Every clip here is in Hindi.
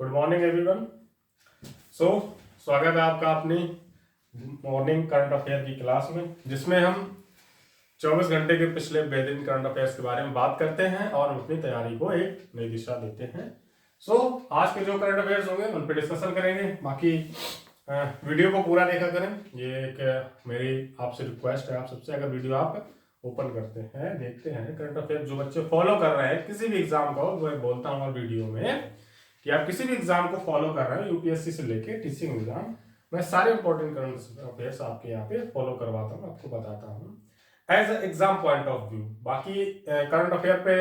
Good morning everyone. सो स्वागत है आपका अपनी मॉर्निंग करंट अफेयर की क्लास में, जिसमें हम 24 घंटे के पिछले बेहतरीन करंट अफेयर्स के बारे में बात करते हैं और हम अपनी तैयारी को एक नई दिशा देते हैं। सो आज के जो करंट अफेयर्स होंगे उन पर डिस्कशन करेंगे। बाकी वीडियो को पूरा देखा करें, ये एक मेरी आपसे रिक्वेस्ट है। आप सबसे अगर वीडियो आप ओपन करते हैं, देखते हैं करंट अफेयर, जो बच्चे फॉलो कर रहे हैं किसी भी एग्जाम का, वो मैं बोलता हूँ और वीडियो में कि आप किसी भी एग्जाम को फॉलो कर रहे हैं, यूपीएससी से लेके टीचिंग एग्जाम, मैं सारे इंपॉर्टेंट करंट अफेयर्स आपके यहाँ पे फॉलो करवाता हूँ, आपको बताता हूँ as a exam point of view. बाकी करंट अफेयर पे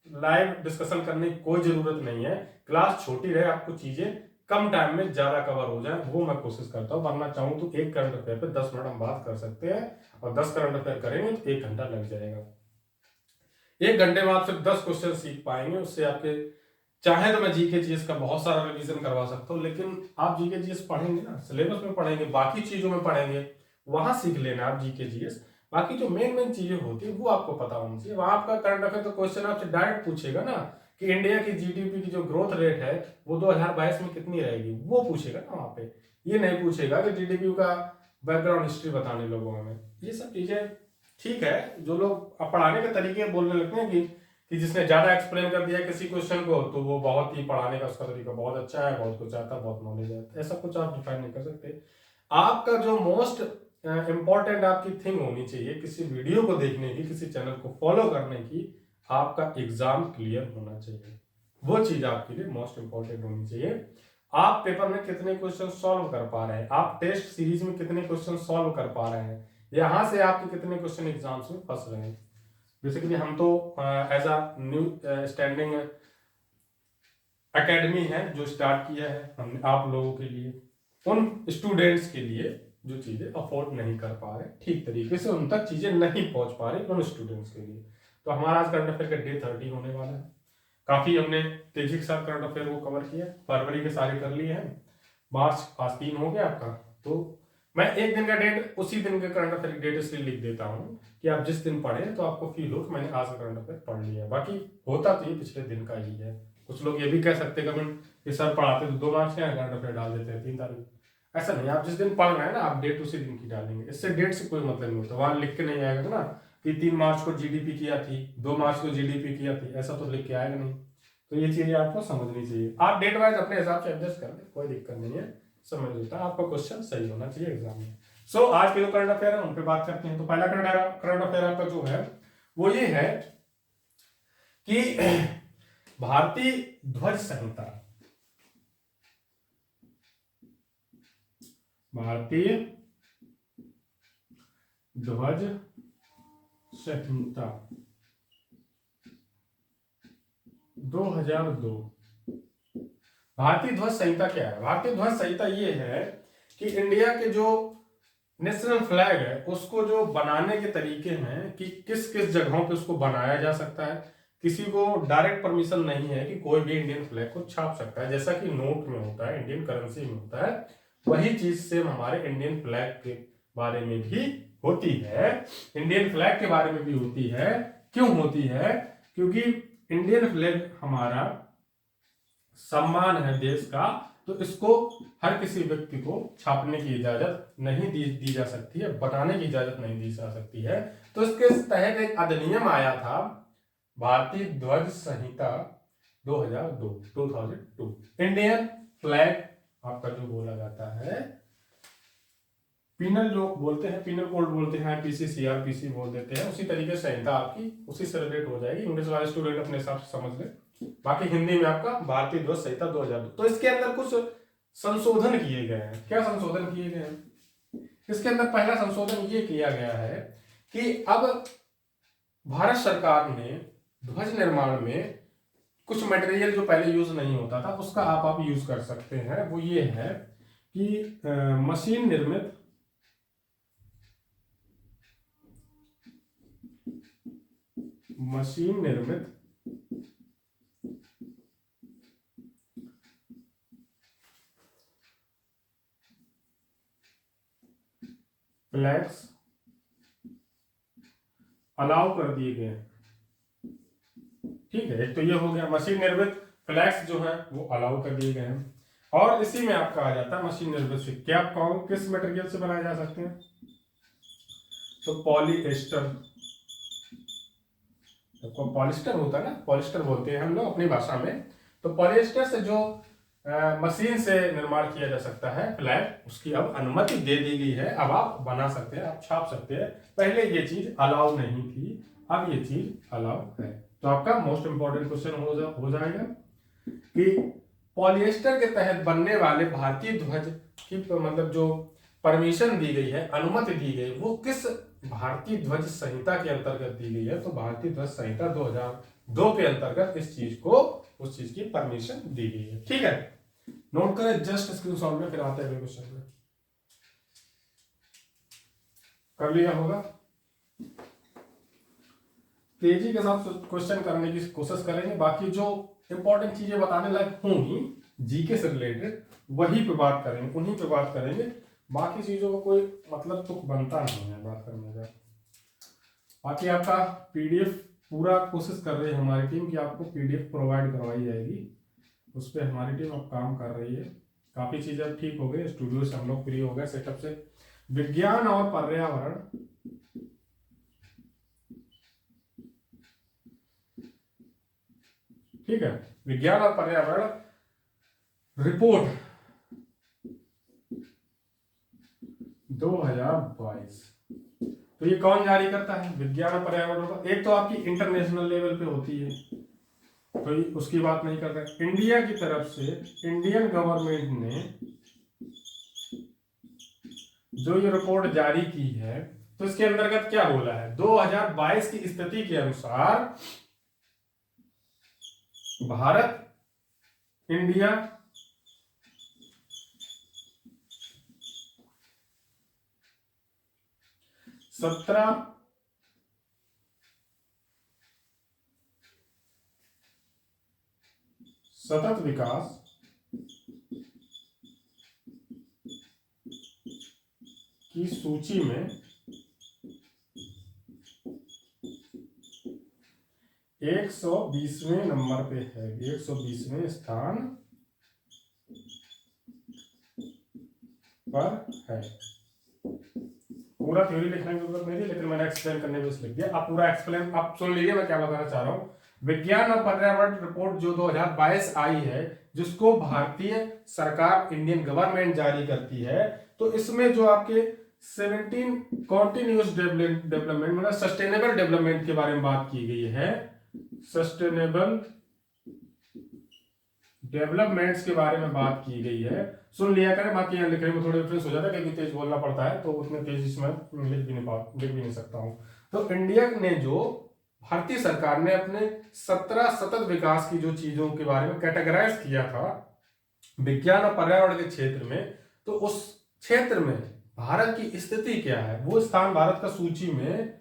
लाइव डिस्कशन करने की कोई जरूरत नहीं है। क्लास छोटी रहे, आपको चीजें कम टाइम में ज्यादा कवर हो जाए, वो मैं कोशिश करता हूँ। वरना चाहूँ तो एक करंट अफेयर पे 10 मिनट हम बात कर सकते हैं, और 10 करंट अफेयर करेंगे तो 1 घंटा लग जाएगा। 1 घंटे में आप सिर्फ 10 क्वेश्चन सीख पाएंगे। उससे आपके, चाहे तो मैं जीके जीएस का बहुत सारा रिवीजन करवा सकता हूँ, लेकिन आप जीके जीएस पढ़ेंगे ना, सिलेबस में पढ़ेंगे, बाकी चीजों में पढ़ेंगे, वहां सीख लेना आप जीके जीएस। बाकी जो मेन मेन चीजें होती है वो आपको पता होनी चाहिए। वहां आपका करंट अफेयर तो क्वेश्चन आपसे डायरेक्ट पूछेगा ना कि इंडिया की जीडीपी की जो ग्रोथ रेट है वो 2022 में कितनी रहेगी, वो पूछेगा ना वहां पे। ये नहीं पूछेगा कि जीडीपी का बैकग्राउंड हिस्ट्री बताने लोगों हमें। ये सब चीजें ठीक है, जो लोग पढ़ाने के तरीके बोलने लगते हैं कि जिसने ज्यादा एक्सप्लेन कर दिया किसी क्वेश्चन को तो वो बहुत ही पढ़ाने का उसका तरीका बहुत अच्छा है, बहुत कुछ आता है, बहुत नॉलेज है, ऐसा कुछ आप डिफाइन नहीं कर सकते। आपका जो मोस्ट इंपॉर्टेंट आपकी थिंग होनी चाहिए किसी वीडियो को देखने की, किसी चैनल को फॉलो करने की, आपका एग्जाम क्लियर होना चाहिए। वो चीज आपके लिए मोस्ट इंपॉर्टेंट होनी चाहिए। आप पेपर में कितने क्वेश्चन सॉल्व कर पा रहे हैं, आप टेस्ट सीरीज में कितने क्वेश्चन सॉल्व कर पा रहे हैं, यहां से आपके कितने क्वेश्चन एग्जाम्स में फंस रहे हैं। बेसिकली हम तो as a new standing academy है जो स्टार्ट किया है हमने आप लोगों के लिए, उन स्टूडेंट्स के लिए जो चीजें अफोर्ड नहीं कर पा रहे, ठीक तरीके से उन तक चीजें नहीं पहुंच पा रही, उन स्टूडेंट्स के लिए। तो हमारा आज करंट अफेयर का डे 30 होने वाला है। काफी हमने तेजी के साथ करंट अफेयर को कवर किया। फरवरी के सारे कर लिए हैं, मार्च आज 3 हो गया आपका। तो मैं एक दिन का डेट, उसी दिन के करंट अफेयर डेट इसलिए लिख देता हूँ कि आप जिस दिन पढ़े तो आपको फील हो कि मैंने आज का करंट अफेयर पढ़ लिया है। बाकी होता तो ये पिछले दिन का ही है। कुछ लोग ये भी कह सकते हैं कमेंट कि सर पढ़ाते तो 2 मार्च का करंट अफेयर डाल देते हैं 3 तारीख। ऐसा नहीं, आप जिस दिन पढ़ रहे हैं ना, आप डेट उसी दिन की डालेंगे। इससे डेट से कोई मतलब नहीं होता। वहां लिख के नहीं आएगा ना कि 3 मार्च को जीडीपी किया थी, 2 मार्च को जीडीपी किया थी, ऐसा तो लिख के आएगा नहीं। तो ये चीजें आपको समझनी चाहिए। आप डेट वाइज अपने हिसाब से एडजस्ट कर ले, कोई दिक्कत नहीं है, समझ लेता है। आपका क्वेश्चन सही होना चाहिए एग्जाम में। सो आज के जो करंट अफेयर है उन पे बात करते हैं। तो पहला करंट अफेयर आपका जो है वो ये है कि भारतीय ध्वज संहिता, भारतीय ध्वज संहिता 2002। भारतीय ध्वज संहिता क्या है? भारतीय ध्वज संहिता ये है कि इंडिया के जो नेशनल फ्लैग है उसको जो बनाने के तरीके हैं कि किस किस जगहों पे उसको बनाया जा सकता है। किसी को डायरेक्ट परमिशन नहीं है कि कोई भी इंडियन फ्लैग को छाप सकता है, जैसा कि नोट में होता है, इंडियन करेंसी में होता है। वही चीज सेम हमारे इंडियन फ्लैग के बारे में भी होती है। इंडियन फ्लैग के बारे में भी होती है। क्यों होती है? क्योंकि इंडियन फ्लैग हमारा सम्मान है देश का, तो इसको हर किसी व्यक्ति को छापने की इजाजत नहीं दी जा सकती है, बनाने की इजाजत नहीं दी जा सकती है। तो इसके तहत एक अधिनियम आया था, भारतीय ध्वज संहिता 2002। इंडियन फ्लैग आपका जो बोला जाता है, पीनल जो बोलते हैं, पीनल कोड बोलते हैं, आईपीसी सीआरपीसी बोल देते हैं, उसी तरीके से संहिता आपकी उसी से रिलेट हो जाएगी। इंग्लिश वाले स्टूडेंट अपने हिसाब से समझ ले। बाकी हिंदी में आपका भारतीय ध्वज संहिता 2002। तो इसके अंदर कुछ संशोधन किए गए हैं। क्या संशोधन किए गए हैं? इसके अंदर पहला संशोधन ये किया गया है कि अब भारत सरकार ने ध्वज निर्माण में कुछ मटेरियल जो पहले यूज नहीं होता था उसका आप यूज कर सकते हैं। वो ये है कि मशीन निर्मित फ्लैग्स अलाउ कर दिए गए। ठीक है, एक तो ये हो गया मशीन निर्मित फ्लैग्स जो है वो अलाउ कर दिए गए हैं। और इसी में आपका आ जाता है मशीन निर्मित सिक्के। क्या आप कौन किस मटेरियल से बनाए जा सकते हैं? तो पॉलीएस्टर, तो पॉलिस्टर होता है ना, पॉलिस्टर बोलते हैं हम लोग अपनी भाषा में। तो पॉलिएस्टर से जो मशीन से निर्माण किया जा सकता है फ्लैग, उसकी अब अनुमति दे दी गई है। अब आप बना सकते हैं, आप छाप सकते हैं। पहले ये चीज अलाउ नहीं थी, अब ये चीज अलाउ है। तो आपका मोस्ट इंपॉर्टेंट क्वेश्चन हो जाएगा कि पॉलिएस्टर के तहत बनने वाले भारतीय ध्वज की मतलब जो परमिशन दी गई है, अनुमति दी गई, वो किस भारतीय ध्वज संहिता के अंतर्गत दी गई है? तो भारतीय ध्वज संहिता 2002 के अंतर्गत इस चीज को, उस चीज की परमिशन दी गई है। ठीक है, नोट करें जस्ट स्क्रीनशॉट में, फिर आते हैं क्वेश्चन में। कर लिया होगा? तेजी के साथ क्वेश्चन करने की कोशिश करेंगे। बाकी जो इंपॉर्टेंट चीजें बताने लायक होंगी जीके से रिलेटेड, वही पे बात करेंगे, उन्हीं पे बात करेंगे। बाकी चीजों को कोई मतलब तुक बनता नहीं है बात करने का। बाकी आपका पीडीएफ पूरा कोशिश कर रही है हमारी टीम कि आपको पीडीएफ प्रोवाइड करवाई जाएगी। उस पर हमारी टीम अब काम कर रही है। काफी चीजें अब ठीक हो गई, स्टूडियो से हम लोग फ्री हो गए, सेटअप से। विज्ञान और पर्यावरण, ठीक है, विज्ञान और पर्यावरण रिपोर्ट 2022। तो ये कौन जारी करता है? विज्ञान और पर्यावरण का। एक तो आपकी इंटरनेशनल लेवल पे होती है, तो उसकी बात नहीं कर रहे। इंडिया की तरफ से इंडियन गवर्नमेंट ने जो ये रिपोर्ट जारी की है, तो इसके अंतर्गत क्या बोला है? 2022 की स्थिति के अनुसार भारत, इंडिया, सतत विकास की सूची में 120वें नंबर पे है, 120वें स्थान पर है। पूरा थ्योरी लिखने की जरूरत नहीं थी, लेकिन मैंने एक्सप्लेन करने में लिख दिया। आप पूरा एक्सप्लेन आप सुन लीजिए मैं क्या बताना चाह रहा हूँ। विज्ञान और पर्यावरण रिपोर्ट जो 2022 आई है, जिसको भारतीय सरकार, इंडियन गवर्नमेंट जारी करती है, तो इसमें जो आपके 17 कॉन्टिन्यूस डेवलपमेंट मतलब सस्टेनेबल डेवलपमेंट के बारे में बात की गई है। सस्टेनेबल डेवलपमेंट्स के बारे में बात की गई है। सुन लिया करें, बाकी यहाँ लिखने में थोड़ा डिफरेंस हो जाता है क्योंकि तेज बोलना पड़ता है, तो उतने तेज इसमें लिख भी नहीं सकता हूँ। तो इंडिया ने जो, भारतीय सरकार ने अपने 17 सतत विकास की जो चीजों के बारे में कैटेगराइज किया था विज्ञान और पर्यावरण के क्षेत्र में, तो उस क्षेत्र में भारत की स्थिति क्या है, वो स्थान भारत का सूची में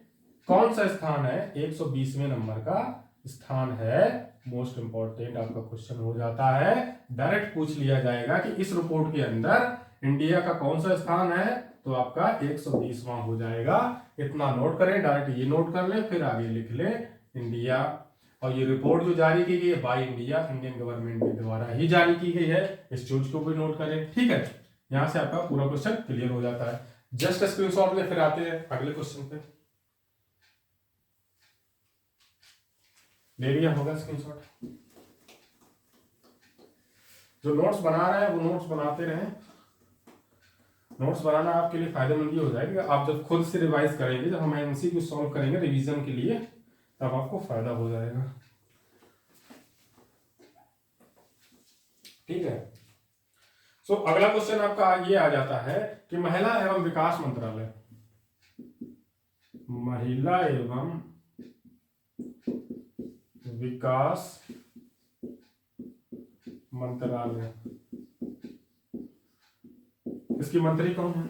कौन सा स्थान है? 120वें नंबर का स्थान है। मोस्ट इंपॉर्टेंट आपका क्वेश्चन हो जाता है, डायरेक्ट पूछ लिया जाएगा कि इस रिपोर्ट के अंदर इंडिया का कौन सा स्थान है, तो आपका 120वां हो जाएगा। इतना नोट करें, डायरेक्ट ये नोट कर ले, फिर आगे लिख ले इंडिया। और ये रिपोर्ट जो जारी की गई है बाय इंडिया, इंडियन गवर्नमेंट के द्वारा ही जारी की गई है, इस चीज को भी नोट करें। ठीक है, यहां से आपका पूरा क्वेश्चन क्लियर हो जाता है। जस्ट स्क्रीनशॉट ले, फिर आते हैं अगले क्वेश्चन पे। ले लिया होगा स्क्रीनशॉट? जो नोट्स बना रहे हैं वो नोट्स बनाते रहें। नोट्स बनाना आपके लिए फायदेमंद ही हो जाएगा। आप जब खुद से रिवाइज करेंगे, जब हम एमसीक्यू सॉल्व करेंगे रिवीजन के लिए, तब आपको फायदा हो जाएगा। ठीक है, सो अगला क्वेश्चन आपका ये आ जाता है कि महिला एवं विकास मंत्रालय, महिला एवं विकास मंत्रालय, इसकी मंत्री कौन है?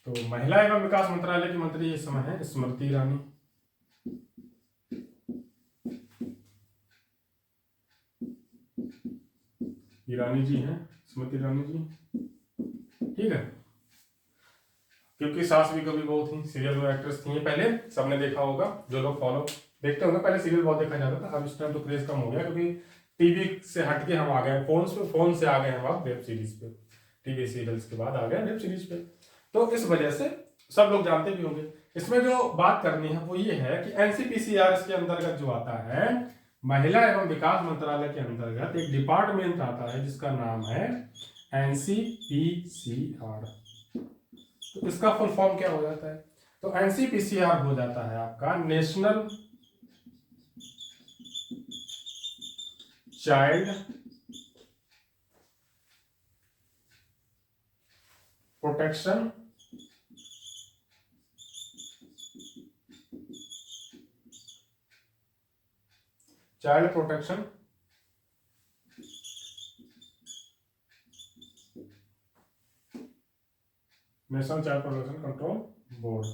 तो महिला एवं विकास मंत्रालय की मंत्री इस समय है स्मृति ईरानी। ईरानी जी हैं, स्मृति ईरानी जी। ठीक है, क्योंकि सास भी कभी बहू थी, सीरियल में एक्ट्रेस थी पहले, सबने देखा होगा जो लोग फॉलो देखते होंगे, पहले सीरियल बहुत देखा जाता था, अब इस टाइम तो क्रेज कम हो गया क्योंकि टीवी से हटके हम आ गए फोन से आ गए हम अब वेब सीरीज पे, टीवी सीरियल्स के बाद आ गए वेब सीरीज पे। तो इस वजह से सब लोग जानते भी होंगे। इसमें जो बात करनी है वो ये है कि एनसीपीसीआर के अंतर्गत जो आता है, महिला एवं विकास मंत्रालय के अंतर्गत एक डिपार्टमेंट आता है जिसका नाम है एनसीपीसीआर। तो इसका फुल फॉर्म क्या हो जाता है? तो एनसीपीसीआर हो जाता है आपका national child protection national child protection control board.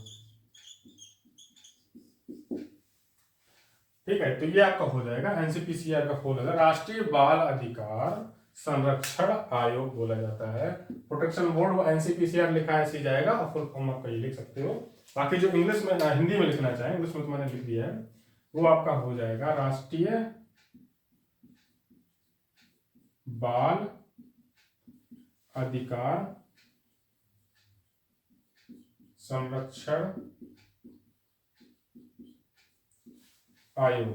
ठीक है, तो ये आपका हो जाएगा एनसीपीसीआर का फुल है राष्ट्रीय बाल अधिकार संरक्षण आयोग बोला जाता है। प्रोटेक्शन बोर्ड वो एनसीपीसीआर लिखा है, ऐसे जाएगा और फुल फॉर्म आपका ये लिख सकते हो। बाकी जो इंग्लिश में हिंदी में लिखना चाहे, इंग्लिश में तो मैंने लिख दिया है, वो आपका हो जाएगा राष्ट्रीय बाल अधिकार संरक्षण आयोग।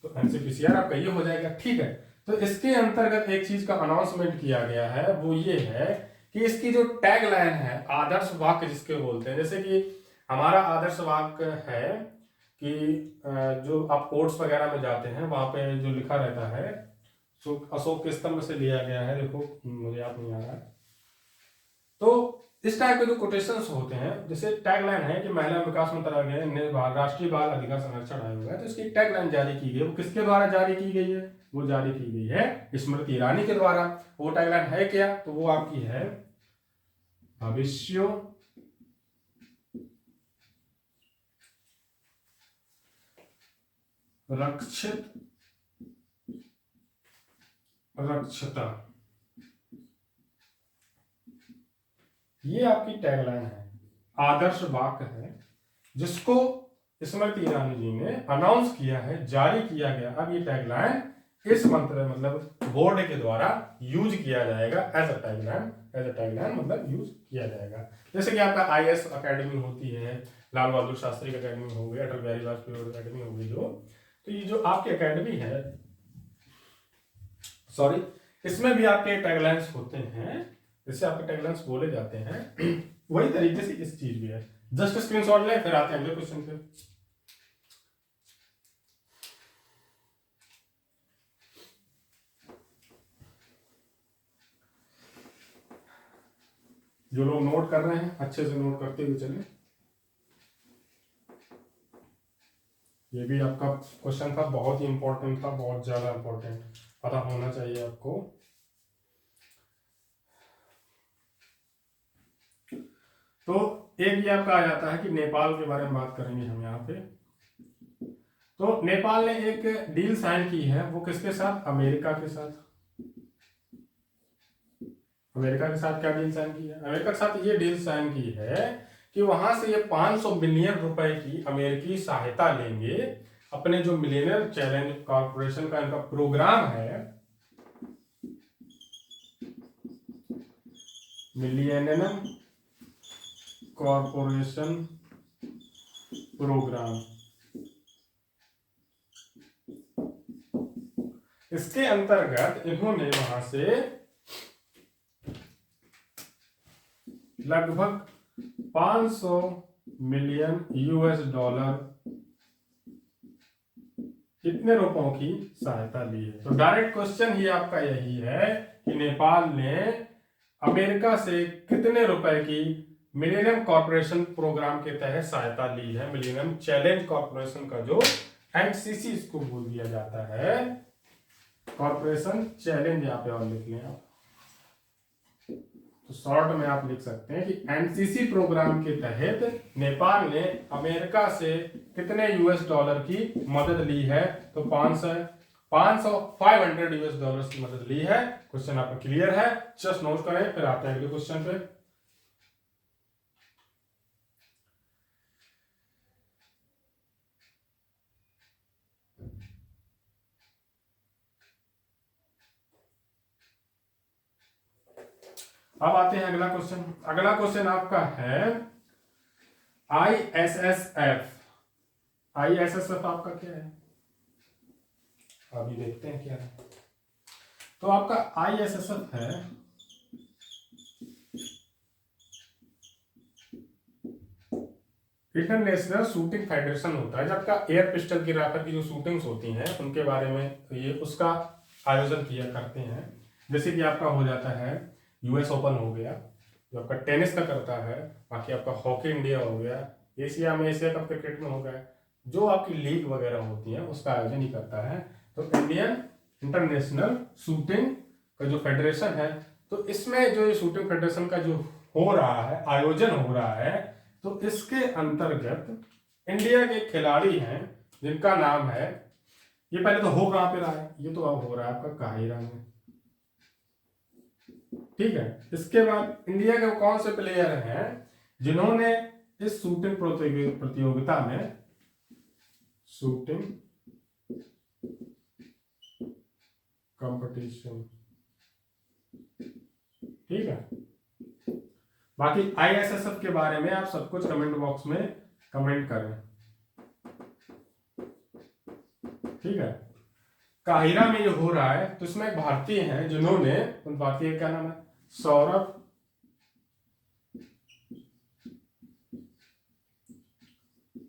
तो एनसीपीसीआर आपका ये हो जाएगा। ठीक है, तो इसके अंतर्गत एक चीज का अनाउंसमेंट किया गया है, वो ये है कि इसकी जो टैग लाइन है, आदर्श वाक्य जिसके बोलते हैं, जैसे कि हमारा आदर्श वाक्य है कि जो आप कोर्ट्स वगैरह में जाते हैं वहां पे जो लिखा रहता है, तो अशोक के स्तंभ से लिया गया है, देखो मुझे याद नहीं आ रहा है। तो इस टाइप के जो कोटेशंस होते हैं, जैसे टैगलाइन है कि महिला विकास मंत्रालय ने राष्ट्रीय बाल अधिकार संरक्षण आयोग है, तो इसकी टैगलाइन जारी की गई, वो किसके द्वारा जारी की गई है? वो जारी की गई है स्मृति ईरानी के द्वारा। वो टैगलाइन है क्या? तो वो आपकी है भविष्य रक्षित रक्षता, ये आपकी टैगलाइन है, आदर्श वाक्य है, जिसको स्मृति ईरानी जी ने अनाउंस किया है, जारी किया गया। अब ये टैगलाइन इस मंत्र मतलब बोर्ड के द्वारा यूज किया जाएगा एज अ टैगलाइन मतलब यूज किया जाएगा। जैसे कि आपका आईएएस अकेडमी होती है, लाल बहादुर शास्त्री अकेडमी हो गई, अटल बिहारी वाजपेयी अकेडमी हो गई, जो तो ये जो आपकी अकेडमी है, सॉरी, इसमें भी आपके टैगलाइंस होते हैं, जिससे आपके टैगलाइंस बोले जाते हैं। वही तरीके से इस चीज भी है। जस्ट स्क्रीनशॉट ले, फिर आते हैं अगले क्वेश्चन पे। जो लोग नोट कर रहे हैं अच्छे से नोट करते हुए चले। ये भी आपका क्वेश्चन था, बहुत ही इंपॉर्टेंट था, बहुत ज्यादा इंपॉर्टेंट, पता होना चाहिए आपको। तो एक ये आपका आ जाता है कि नेपाल के बारे में बात करेंगे हम यहाँ पे। तो नेपाल ने एक डील साइन की है, वो किसके साथ? अमेरिका के साथ। अमेरिका के साथ क्या डील साइन की है? अमेरिका के साथ ये डील साइन की है कि वहां से ये 500 बिलियन रुपए की अमेरिकी सहायता लेंगे अपने जो मिलेनियर चैलेंज कॉर्पोरेशन का इनका प्रोग्राम है, मिलियनियम कॉर्पोरेशन प्रोग्राम। इसके अंतर्गत इन्होंने वहां से लगभग 500 मिलियन यूएस डॉलर कितने रुपयों की सहायता ली है। तो डायरेक्ट क्वेश्चन ही आपका यही है कि नेपाल ने अमेरिका से कितने रुपए की मिलेनियम कॉर्पोरेशन प्रोग्राम के तहत सहायता ली है। मिलेनियम चैलेंज कॉर्पोरेशन का जो एमसीसी इसको बोल दिया जाता है, कॉर्पोरेशन चैलेंज, यहाँ पे और लिख लें आप, तो शॉर्ट में आप लिख सकते हैं कि एनसीसी प्रोग्राम के तहत नेपाल ने अमेरिका से कितने यूएस डॉलर की मदद ली है। तो 500 यूएस डॉलर की मदद ली है। क्वेश्चन आपका क्लियर है, जस्ट नोट करें, फिर आते हैं अगले क्वेश्चन पे। अब आते हैं अगला क्वेश्चन। अगला क्वेश्चन आपका है ISSF। ISSF आपका क्या है, अभी देखते हैं क्या है। तो आपका ISSF है इंटरनेशनल शूटिंग फेडरेशन होता है। जब का एयर पिस्टल की राइफल की जो शूटिंग्स होती हैं उनके बारे में ये उसका आयोजन किया करते हैं। जैसे कि आपका हो जाता है US ओपन हो गया, जो आपका टेनिस का करता है, बाकी आपका हॉकी इंडिया हो गया, एशिया में एशिया कप क्रिकेट में हो गया, जो आपकी लीग वगैरह होती है उसका आयोजन ही करता है। तो इंडियन इंटरनेशनल शूटिंग का जो फेडरेशन है, तो इसमें जो ये शूटिंग फेडरेशन का जो हो रहा है, आयोजन हो रहा है, तो इसके अंतर्गत इंडिया के खिलाड़ी हैं जिनका नाम है, ये पहले तो हो कहां पे रहा है, ये तो अब हो रहा है आपका काहिरा में, ठीक है। इसके बाद इंडिया के कौन से प्लेयर हैं जिन्होंने इस शूटिंग प्रतियोगिता में, शूटिंग कंपटीशन, ठीक है। बाकी ISSF के बारे में आप सब कुछ कमेंट बॉक्स में कमेंट करें, ठीक है। काहिरा में ये हो रहा है, तो इसमें एक भारतीय हैं जिन्होंने, उन भारतीय क्या नाम है, सौरभ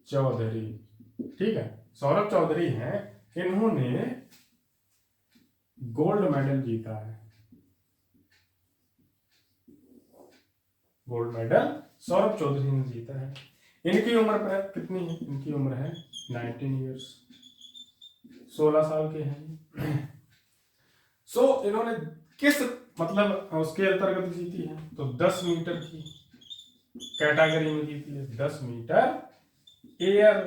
चौधरी, ठीक है। सौरभ चौधरी हैं, इन्होंने गोल्ड मेडल जीता है। गोल्ड मेडल सौरभ चौधरी ने जीता है। इनकी उम्र पर कितनी है, इनकी उम्र है 19 ईयर्स, 16 साल के हैं। सो इन्होंने किस मतलब उसके अंतर्गत जीती है, तो 10 मीटर की कैटेगरी में जीती है। 10 मीटर एयर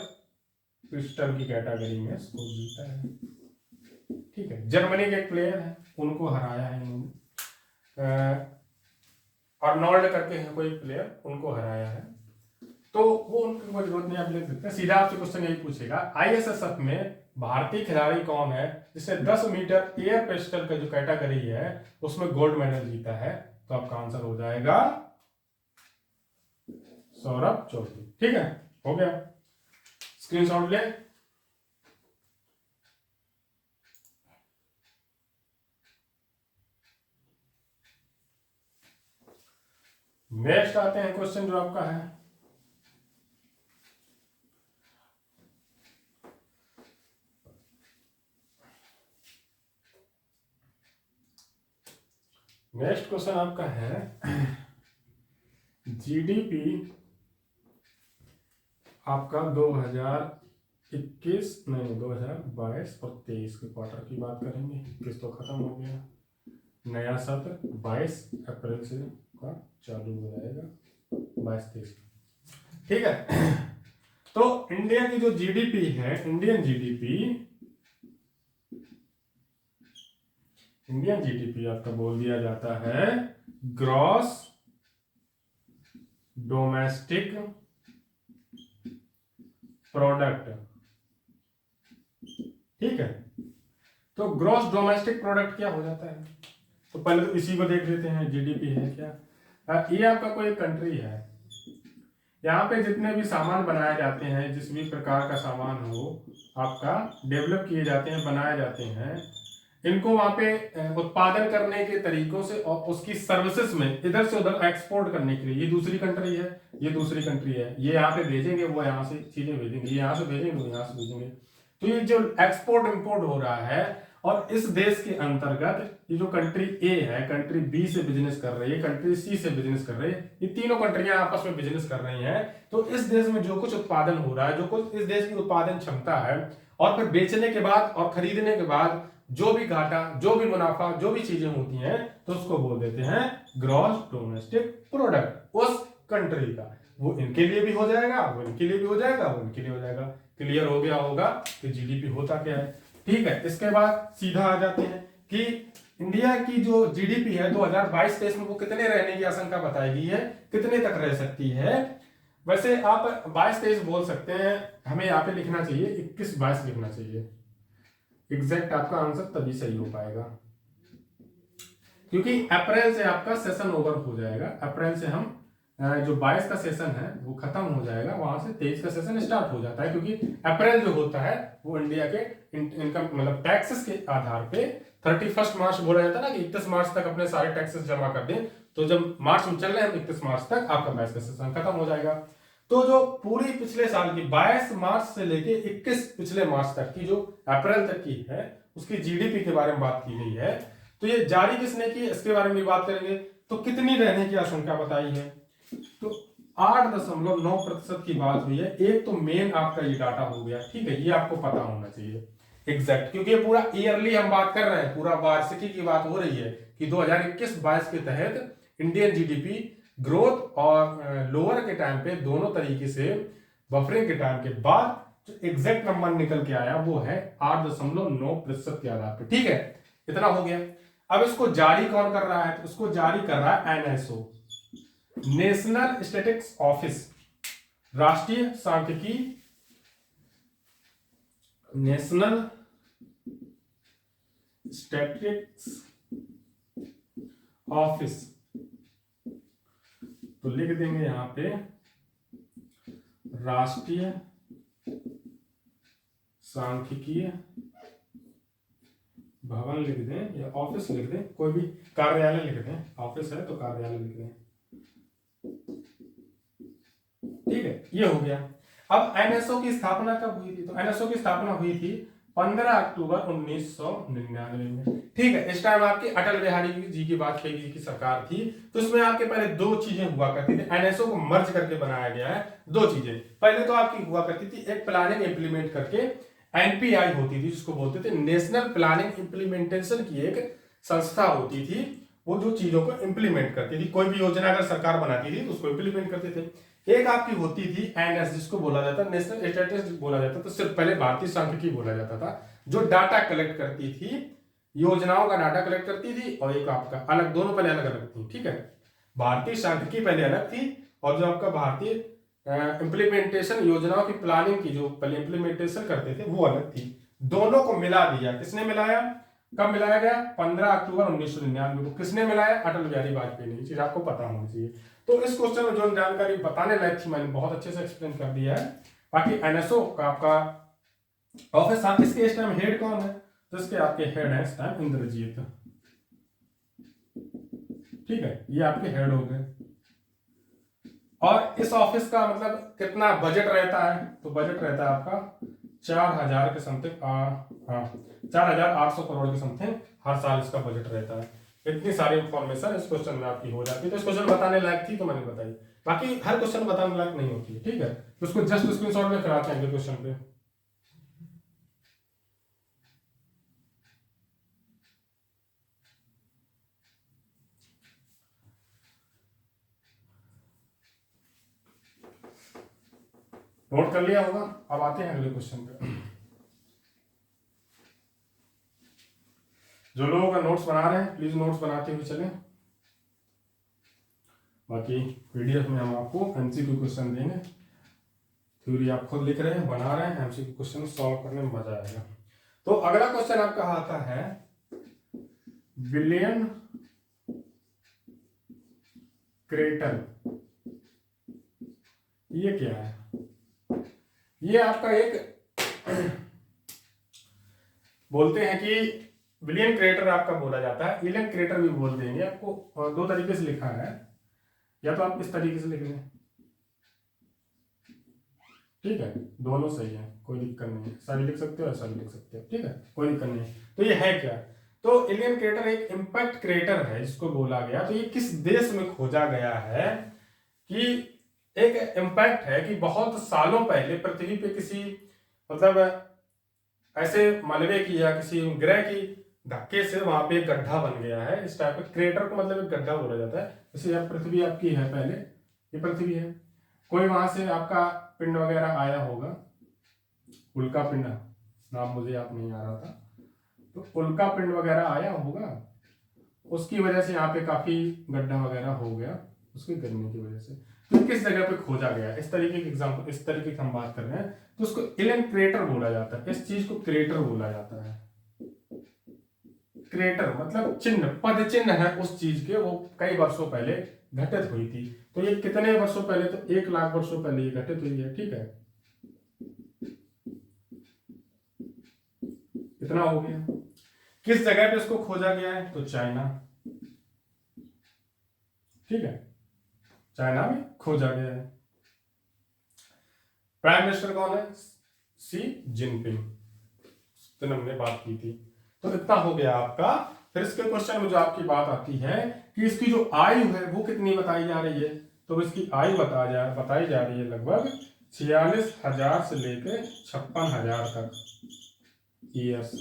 पिस्टल की कैटेगरी में इसको जीता है, ठीक है। जर्मनी के एक प्लेयर है, उनको हराया है इन्होंने, अर्नोल्ड करके है कोई प्लेयर, उनको हराया है। तो वो उनकी कोई जरूरत नहीं, आप लिख सकते हैं। सीधा आपसे क्वेश्चन यही पूछेगा ISSF में भारतीय खिलाड़ी कौन है जिसने 10 मीटर एयर पिस्टल का जो कैटेगरी है उसमें गोल्ड मेडल जीता है, तो आपका आंसर हो जाएगा सौरभ चौधरी, ठीक है। हो गया, स्क्रीनशॉट ले। नेक्स्ट आते हैं क्वेश्चन जो आपका है, नेक्स्ट क्वेश्चन आपका है GDP आपका 2021 नहीं 2022 और 23 के क्वार्टर की बात करेंगे। 21 तो खत्म हो गया, नया सत्र 22 अप्रैल से का चालू हो जाएगा, 22-23, ठीक है। तो इंडिया की जो GDP है, इंडियन GDP आपका बोल दिया जाता है ग्रॉस डोमेस्टिक प्रोडक्ट, ठीक है। तो ग्रॉस डोमेस्टिक प्रोडक्ट क्या हो जाता है, तो पहले तो इसी को देख लेते हैं, GDP है क्या। ये आपका कोई कंट्री है, यहाँ पे जितने भी सामान बनाए जाते हैं, जिस भी प्रकार का सामान हो आपका डेवलप किए जाते हैं, बनाए जाते हैं, इनको वहां पे उत्पादन करने के तरीकों से और उसकी सर्विसेज में इधर से उधर एक्सपोर्ट करने के लिए, ये दूसरी कंट्री है, ये दूसरी कंट्री है, ये यहाँ पे भेजेंगे, वो यहाँ से चीजें भेजेंगे, ये यहाँ से भेजेंगे, वो यहाँ से भेजेंगे। तो ये जो एक्सपोर्ट इंपोर्ट हो रहा है, और इस देश के अंतर्गत ये जो कंट्री A है, कंट्री B से बिजनेस कर रही है, कंट्री C से बिजनेस कर रही है, ये तीनों कंट्रियां आपस में बिजनेस कर रही हैं। तो इस देश में जो कुछ उत्पादन हो रहा है, जो कुछ इस देश की उत्पादन क्षमता है, और फिर बेचने के बाद और खरीदने के बाद जो भी घाटा, जो भी मुनाफा, जो भी चीजें होती हैं, तो उसको बोल देते हैं ग्रॉस डोमेस्टिक प्रोडक्ट उस कंट्री का। वो इनके लिए भी हो जाएगा, वो इनके लिए भी हो जाएगा, वो इनके लिए हो जाएगा। क्लियर हो गया होगा कि GDP होता क्या है, ठीक है। इसके बाद सीधा आ जाते हैं कि इंडिया की जो GDP है 2022-23 में वो कितने रहने की आशंका बताई गई है, कितने तक रह सकती है। वैसे आप 22-23 बोल सकते हैं, हमें यहाँ पे लिखना चाहिए 21-22 लिखना चाहिए, एग्जैक्ट आपका आंसर तभी सही हो पाएगा। क्योंकि अप्रैल से आपका सेशन ओवर हो जाएगा। अप्रैल से हम जो 22 का सेशन है वो खत्म हो जाएगा, वहां से 23 का सेशन स्टार्ट हो जाता है। क्योंकि अप्रैल जो होता है वो इंडिया के इनकम मतलब टैक्सेस के आधार पे 31 मार्च बोला जाता है ना कि 31 मार्च तक अपने सारे टैक्सेस जमा कर दें। तो जब मार्च में चल रहे हैं 31 मार्च तक आपका 22 का सेशन खत्म हो जाएगा। तो जो पूरी पिछले साल की 22 मार्च से लेके 21 पिछले मार्च तक की जो अप्रैल तक की है उसकी जीडीपी के बारे में बात की गई है। तो ये जारी किसने की इसके बारे में भी बात करेंगे। तो कितनी रहने की आशंका बताई है, तो 8.9% की बात हुई है। एक तो मेन आपका ये डाटा हो गया, ठीक है, ये आपको पता होना चाहिए एग्जैक्ट, क्योंकि ये पूरा ईयरली हम बात कर रहे हैं, पूरा वार्षिकी की बात हो रही है कि 2021-22 के तहत इंडियन जीडीपी ग्रोथ और लोअर के टाइम पे दोनों तरीके से बफरिंग के टाइम के बाद जो एग्जैक्ट नंबर निकल के आया वो है 8.9% के आधार पे, ठीक है, इतना हो गया। अब इसको जारी कौन कर रहा है, तो इसको जारी कर रहा है एनएसओ, नेशनल स्टैटिस्टिक्स ऑफिस, राष्ट्रीय सांख्यिकी, नेशनल स्टैटिस्टिक्स ऑफिस। तो लिख देंगे यहां पे राष्ट्रीय सांख्यिकीय भवन लिख दें या ऑफिस लिख दें, कोई भी कार्यालय लिख दें, ऑफिस है तो कार्यालय लिख दें, ठीक है, ये हो गया। अब एनएसओ की स्थापना कब हुई थी, तो एनएसओ की स्थापना हुई थी 15 अक्टूबर 1999 में, ठीक है। इस टाइम आपकी अटल बिहारी जी की वाजपेयी जी की सरकार थी। तो इसमें आपके पहले दो चीजें हुआ करती थी, एनएसओ को मर्ज करके बनाया गया है। दो चीजें पहले तो आपकी हुआ करती थी, एक प्लानिंग इंप्लीमेंट करके एनपीआई होती थी जिसको बोलते थे नेशनल प्लानिंग इंप्लीमेंटेशन की एक संस्था होती थी, वो जो चीजों को इंप्लीमेंट करती थी, कोई भी योजना अगर सरकार बनाती थी तो उसको इंप्लीमेंट करते थे। एक आपकी होती थी एनएस जिसको बोला जाता नेशनल स्टैटिस्टिक्स बोला जाता था, सिर्फ पहले भारतीय सांख्यिकी बोला जाता था, जो डाटा कलेक्ट करती थी, योजनाओं का डाटा कलेक्ट करती थी, और एक आपका अलग, दोनों पहले अलग अलग थी, ठीक है। भारतीय सांख्यिकी पहले अलग थी और जो आपका भारतीय इंप्लीमेंटेशन योजनाओं की प्लानिंग की जो पहले इंप्लीमेंटेशन करते थे वो अलग थी। दोनों को मिला दिया, किसने मिलाया, कब मिलाया गया, 15 अक्टूबर 1999 को। किसने मिलाया, अटल बिहारी वाजपेयी ने। चीज आपको पता होनी चाहिए। तो इस क्वेश्चन में जो जानकारी बताने लायक थी मैंने बहुत अच्छे से एक्सप्लेन कर दिया है। बाकी एनएसओ का आपका ऑफिस, इसके इस टाइम हेड कौन है, तो इसके आपके हेड है इस टाइम इंद्रजीत, ठीक है, ये आपके हेड हो गए। और इस ऑफिस का मतलब कितना बजट रहता है, तो बजट रहता है आपका 4000 के समथिंग, हाँ 4800 करोड़ के समथिंग हर साल इसका बजट रहता है। इतनी सारी इंफॉर्मेशन इस क्वेश्चन में आपकी हो जाती है। तो इस क्वेश्चन बताने लायक थी तो मैंने बताई, बाकी हर क्वेश्चन बताने लायक नहीं होती है, ठीक है। तो उसको जस्ट स्क्रीनशॉट में कराते हैं क्वेश्चन पे। नोट कर लिया होगा। अब आते हैं अगले क्वेश्चन पे। जो लोग नोट्स बना रहे हैं प्लीज नोट्स बनाते हुए चलें। बाकी पीडीएफ में हम आपको एमसीक्यू क्वेश्चन देंगे, थ्योरी आप खुद लिख रहे हैं, बना रहे हैं, एमसीक्यू क्वेश्चन सॉल्व करने में मजा आएगा। तो अगला क्वेश्चन आपका आता है विलियम क्रेटन। ये क्या है, ये आपका एक बोलते हैं कि विलियम क्रेटर आपका बोला जाता है, एलन क्रेटर भी बोल देंगे आपको। और दो तरीके से लिखा है, या तो आप इस तरीके से लिख लें, ठीक है, दोनों सही है, कोई दिक्कत नहीं है, ऐसा भी लिख सकते हो ऐसा भी लिख सकते हो, ठीक है, कोई दिक्कत नहीं है। तो ये है क्या, तो एलियन क्रेटर एक इंपैक्ट क्रेटर है जिसको बोला गया। तो ये किस देश में खोजा गया है, कि एक इंपैक्ट है कि बहुत सालों पहले पृथ्वी पे किसी मतलब ऐसे मलबे की या किसी ग्रह की धक्के से वहां पे एक गड्ढा बन गया है। इस टाइप के क्रेटर को मतलब एक गड्ढा बोला जाता है। जैसे अब पृथ्वी आपकी है, पहले ये पृथ्वी है, कोई वहां से आपका पिंड वगैरह आया होगा, उल्का पिंड नाम मुझे याद नहीं आ रहा था, तो उल्का पिंड वगैरह आया होगा, उसकी वजह से यहाँ पे काफी गड्ढा वगैरह हो गया उसके गिरने की वजह से। तो किस जगह पे खोजा गया, इस तरीके के एग्जाम्पल, इस तरीके की हम बात कर रहे हैं, तो उसको एलियन क्रेटर बोला जाता है। इस चीज को क्रेटर बोला जाता है, क्रेटर मतलब चिन्ह, पद चिन्ह है उस चीज के, वो कई वर्षों पहले घटित हुई थी। तो ये कितने वर्षों पहले, तो 1 लाख वर्षों पहले ये घटित हुई है। ठीक है, इतना हो गया। किस जगह पे इसको खोजा गया है, तो चाइना। ठीक है, चाइना में खोजा गया है। प्राइम मिनिस्टर कौन है, सी जिनपिंग, तो हमने बात की थी। तो इतना हो गया आपका। फिर इसके क्वेश्चन में जो आपकी बात आती है कि इसकी जो आयु है वो कितनी बताई जा रही है, तो इसकी आयु बताई जा रही है लगभग 46,000 से लेकर 56,000 तक ईयर्स,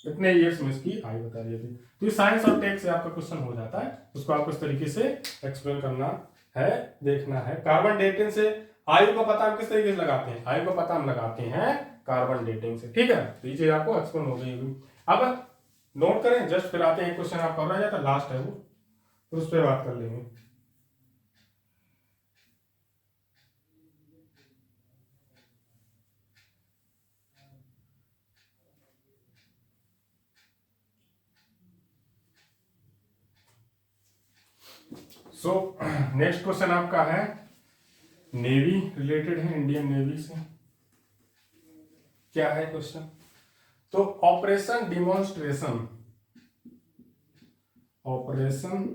इतने ईयर्स में इसकी आयु बता रही थी। तो ये साइंस और टेक से आपका क्वेश्चन हो जाता है, उसको आपको इस तरीके से एक्सप्लेन करना है, देखना है। कार्बन डेटिंग से आयु का पता हम किस तरीके से लगाते हैं, आयु का पता हम लगाते हैं कार्बन डेटिंग से। ठीक है, तो ये चीज आपको एक्सप्लेन हो गई। अब नोट करें जस्ट, फिर आते हैं क्वेश्चन आपका रह जाता लास्ट है वो, तो उस पर बात कर लेंगे। सो नेक्स्ट क्वेश्चन आपका है नेवी रिलेटेड है, इंडियन नेवी से। क्या है क्वेश्चन, तो ऑपरेशन डिमॉन्स्ट्रेशन, ऑपरेशन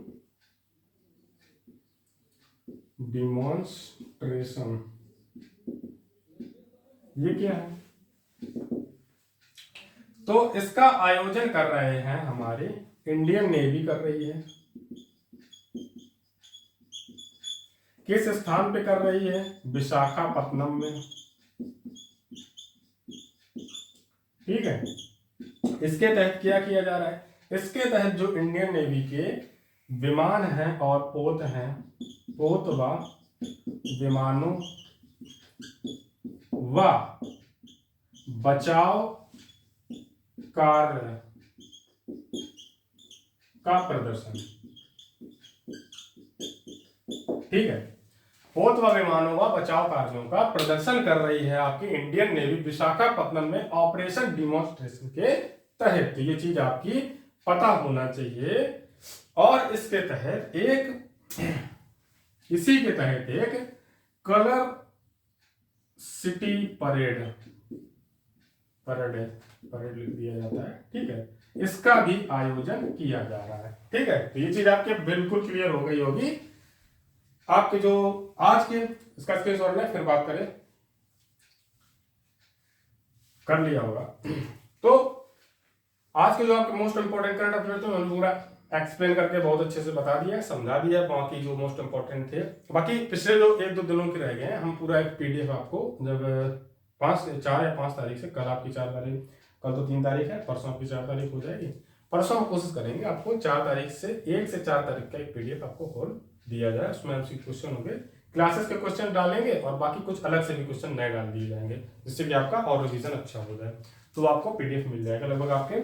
डिमॉन्स्ट्रेशन ये क्या है, तो इसका आयोजन कर रहे हैं हमारे इंडियन नेवी कर रही है। किस स्थान पे कर रही है, विशाखापत्तनम में। ठीक है, इसके तहत क्या किया जा रहा है, इसके तहत जो इंडियन नेवी के विमान हैं और पोत हैं, पोत व विमानों व बचाव कार्य का प्रदर्शन। ठीक है, पोत व विमानों व बचाव कार्यों का प्रदर्शन कर रही है आपकी इंडियन नेवी विशाखापत्तनम में ऑपरेशन डिमॉन्स्ट्रेशन के तहत। तो ये चीज आपकी पता होना चाहिए। और इसके तहत इसी के तहत एक कलर सिटी परेड लिख दिया जाता है। ठीक है, इसका भी आयोजन किया जा रहा है। ठीक है, तो ये चीज आपके बिल्कुल क्लियर हो गई होगी। आपके जो आज के इसका स्क्रीनशॉट लें, फिर बात करें, कर लिया होगा। तो आज के जो आपके मोस्ट इंपोर्टेंट करंट अफेयर थे मैंने पूरा एक्सप्लेन करके बहुत अच्छे से बता दिया, समझा दिया, बाकी जो मोस्ट इंपोर्टेंट थे। बाकी पिछले जो 1-2 दिनों के रह गए हैं, हम पूरा एक पीडीएफ आपको जब 4 या 5 तारीख से, कल आपकी 4 तारीख, कल तो 3 तारीख है, परसों आपकी 4 तारीख हो जाएगी। परसों हम कोशिश करेंगे आपको 4 तारीख से 1 से 4 तारीख का एक पीडीएफ आपको खोल दिया जाए। उसमें आपसे क्वेश्चन होंगे, क्लासेस के क्वेश्चन डालेंगे और बाकी कुछ अलग से भी क्वेश्चन नए डाल दिए जाएंगे, जिससे कि आपका और रिवीजन अच्छा हो जाए। तो आपको पीडीएफ मिल जाएगा। लगभग आपके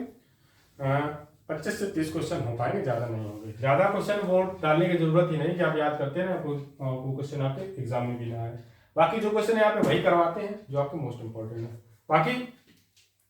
25 से 30 क्वेश्चन हो पाएंगे, ज्यादा नहीं होंगे। ज्यादा क्वेश्चन वो डालने की जरूरत ही नहीं कि आप याद करते हैं, वो क्वेश्चन आपके एग्जाम में भी ना आए। बाकी जो क्वेश्चन यहाँ पे वही करवाते हैं जो आपके मोस्ट इंपॉर्टेंट है। बाकी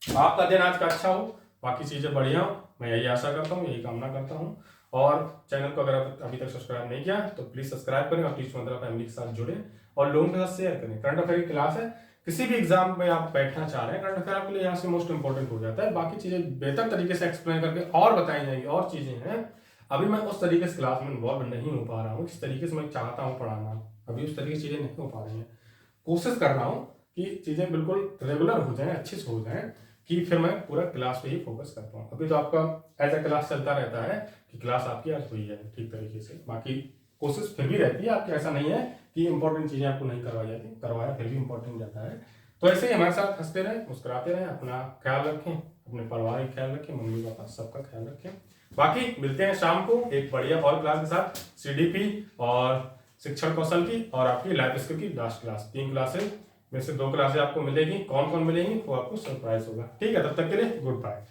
आपका दिन आज का अच्छा हो, बाकी चीजें बढ़िया हो, मैं यही आशा करता हूँ, यही कामना करता हूँ। और चैनल को अगर आप अभी तक सब्सक्राइब नहीं किया तो प्लीज सब्सक्राइब करें और टीच मंत्रा फैमिली के साथ जुड़े और लोगों के साथ शेयर करें। करंट अफेयर की क्लास है, किसी भी एग्जाम में आप बैठना चाह रहे हैं, करंट अफेयर आपके लिए यहाँ से मोस्ट इंपॉर्टेंट हो जाता है। बाकी चीजें बेहतर तरीके से एक्सप्लेन करके और बताई जाएंगी, और चीजें हैं अभी मैं उस तरीके से क्लास में इन्वॉल्व नहीं हो पा रहा हूँ, जिस तरीके से मैं चाहता हूँ पढ़ाना, अभी उस तरीके की चीजें नहीं हो पा रही हैं। कोशिश कर रहा हूँ कि चीजें बिल्कुल रेगुलर हो जाएं, अच्छे से हो जाएं, कि फिर मैं पूरा क्लास पे ही फोकस कर पाऊँ। अभी तो आपका एज ए क्लास चलता रहता है कि क्लास आपकी आज हुई है ठीक तरीके से, बाकी कोशिश फिर भी रहती है आपकी, ऐसा नहीं है कि इंपॉर्टेंट चीजें आपको नहीं करवाई जाती, करवाया फिर भी इंपॉर्टेंट जाता है। तो ऐसे ही हमारे साथ हंसते रहें, मुस्कुराते रहें, अपना ख्याल रखें, अपने परिवार का ख्याल रखें, मम्मी पापा सबका ख्याल रखें। बाकी मिलते हैं शाम को एक बढ़िया और क्लास के साथ, सीडीपी और शिक्षण कौशल की और आपकी लाइफ स्किल की लास्ट क्लास। 3 क्लासेस में से 2 क्लासेस आपको मिलेगी। कौन कौन मिलेंगी वो आपको सरप्राइज होगा। ठीक है, तब तक के लिए गुड बाय।